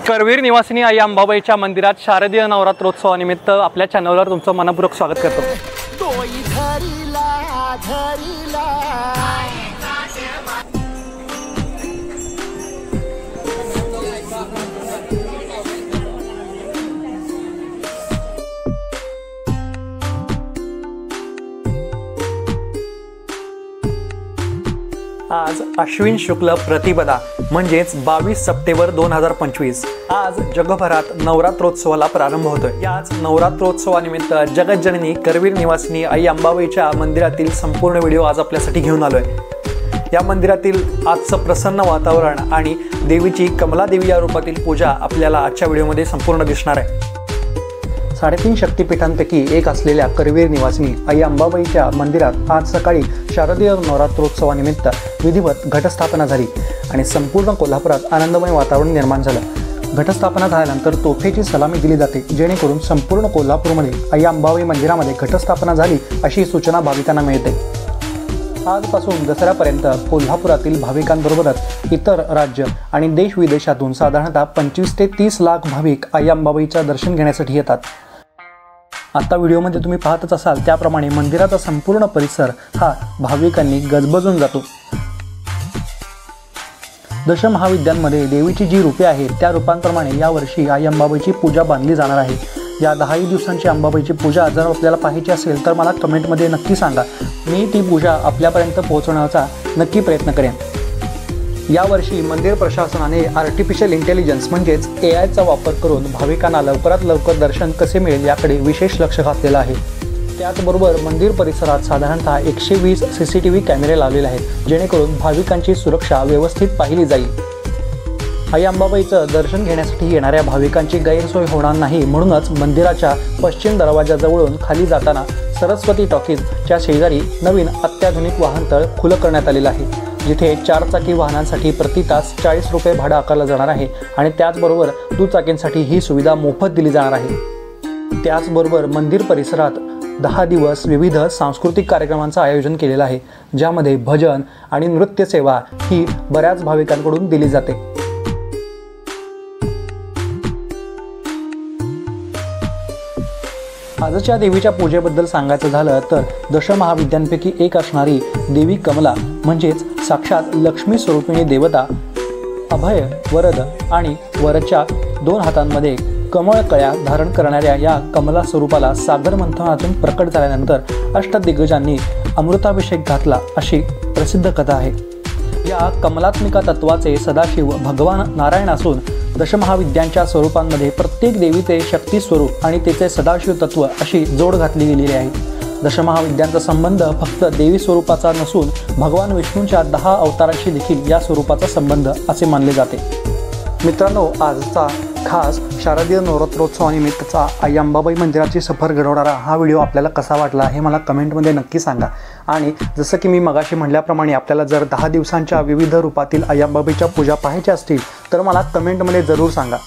करवीर निवासिनी आई अंबाबाईच्या मंदिरात शारदीय नवरात्रोत्सवानिमित्त आपल्या चॅनलवर तुमचं मनपूर्वक स्वागत करतो। आज अश्विन शुक्ल प्रतिपदा म्हणजेच 22 सप्टेंबर 2025 आज जगभरात नवरात्रोत्सवाला प्रारंभ होतोय। याच नवरात्रोत्सवानिमित्त जगज्जननी करवीर निवासिनी आई अंबाबाईच्या मंदिरातील संपूर्ण व्हिडिओ आज आपल्यासाठी घेऊन आलोय। या मंदिरातील आजचं प्रसन्न वातावरण आणि देवीची कमला देवी या रूपातील पूजा आपल्याला आजच्या व्हिडिओमध्ये संपूर्ण दिसणार आहे। 3.5 शक्तिपीठांपैकी एक असलेल्या करवीर निवासिनी आई अंबाबाईच्या मंदिरात आज सकाळी शारदीय नवरात्रोत्सवानिमित्त विधिवत घटस्थापना झाली आणि संपूर्ण कोल्हापुरात आनंदमय वातावरण निर्माण झालं। घटस्थापना झाल्यानंतर तोफेची सलामी दिली जाते, जेणेकरून संपूर्ण कोल्हापूरमध्ये आई अंबाबाई मंदिरामध्ये घटस्थापना झाली अशी सूचना भाविकांना मिळते। आजपासून दसऱ्यापर्यंत कोल्हापुरातील भाविकांबरोबरच इतर राज्य आणि देश विदेशातून साधारणतः 25 ते 30 लाख भाविक आई अंबाबाईचं दर्शन घेण्यासाठी येतात। आता व्हिडिओमध्ये तुम्ही पाहतच असाल त्याप्रमाणे मंदिराचा संपूर्ण परिसर हा भाविकांनी गजबजून जातो। दशमहाविद्यांमध्ये देवीची जी रूपे आहेत त्या रूपांप्रमाणे यावर्षी आई अंबाबाईची पूजा बांधली जाणार आहे। या 10 दिवसांची अंबाबाईची पूजा जर आपल्याला पाहायची असेल तर मला कमेंटमध्ये नक्की सांगा, मी ती पूजा आपल्यापर्यंत पोहोचवण्याचा नक्की प्रयत्न करेन। यावर्षी मंदिर प्रशासनाने आर्टिफिशियल इंटेलिजन्स म्हणजेच AIचा वापर करून भाविकांना लवकरात लवकर दर्शन कसे मिळेल याकडे विशेष लक्ष घातलेलं आहे। त्याचबरोबर मंदिर परिसरात साधारणतः 120 CCTV कॅमेरे लावलेले आहेत, जेणेकरून भाविकांची सुरक्षा व्यवस्थित पाहिली जाईल। आई अंबाबाईचं दर्शन घेण्यासाठी येणाऱ्या भाविकांची गैरसोय होणार नाही म्हणूनच मंदिराच्या पश्चिम दरवाजाजवळून खाली जाताना सरस्वती टॉकीजच्या शेजारी नवीन अत्याधुनिक वाहनतळ खुलं करण्यात आलेलं आहे, जिथे 4 चाकी वाहनांसाठी प्रति तास 40 रुपये भाडं आकारलं जाणार आहे आणि त्याचबरोबर दुचाकींसाठी ही सुविधा मोफत दिली जाणार आहे। त्याचबरोबर मंदिर परिसरात 10 दिवस विविध सांस्कृतिक कार्यक्रमांचं आयोजन केलेलं आहे, ज्यामध्ये भजन आणि नृत्य सेवा ही बऱ्याच भाविकांकडून दिली जाते। आजच्या देवीच्या पूजेबद्दल सांगायचं झालं तर दशमहाविद्यांपैकी एक असणारी देवी कमला म्हणजेच साक्षात लक्ष्मी स्वरूपिणी देवता अभय वरद आणि वरच्या 2 हातांमध्ये कमळ कळ्या धारण करणाऱ्या या कमला स्वरूपाला सागर मंथनातून प्रकट झाल्यानंतर अष्टदिग्गजांनी अमृताभिषेक घातला अशी प्रसिद्ध कथा आहे। या कमलात्मिका तत्वाचे सदाशिव भगवान नारायण असून दशमहाविद्यांच्या स्वरूपांमध्ये प्रत्येक देवीचे शक्ती स्वरूप आणि तिचे सदाशिव तत्व अशी जोड घातली गेलेली आहे। दशमहाविद्यांचा संबंध फक्त देवी स्वरूपाचा नसून भगवान विष्णूंच्या 10 अवतारांशी देखील या स्वरूपाचा संबंध असे मानले जाते। मित्रांनो, आजचा खास शारदीय नवरात्रोत्सवानिमित्तचा आई अंबाबाई मंदिराची सफर घडवणारा हा व्हिडिओ आपल्याला कसा वाटला हे मला कमेंटमध्ये नक्की सांगा। आणि जसं की मी मगाशी म्हटल्याप्रमाणे आपल्याला जर 10 दिवसांच्या विविध रूपातील आई अंबाबाईच्या पूजा पाहायच्या असतील तर मला कमेंटमध्ये जरूर सांगा।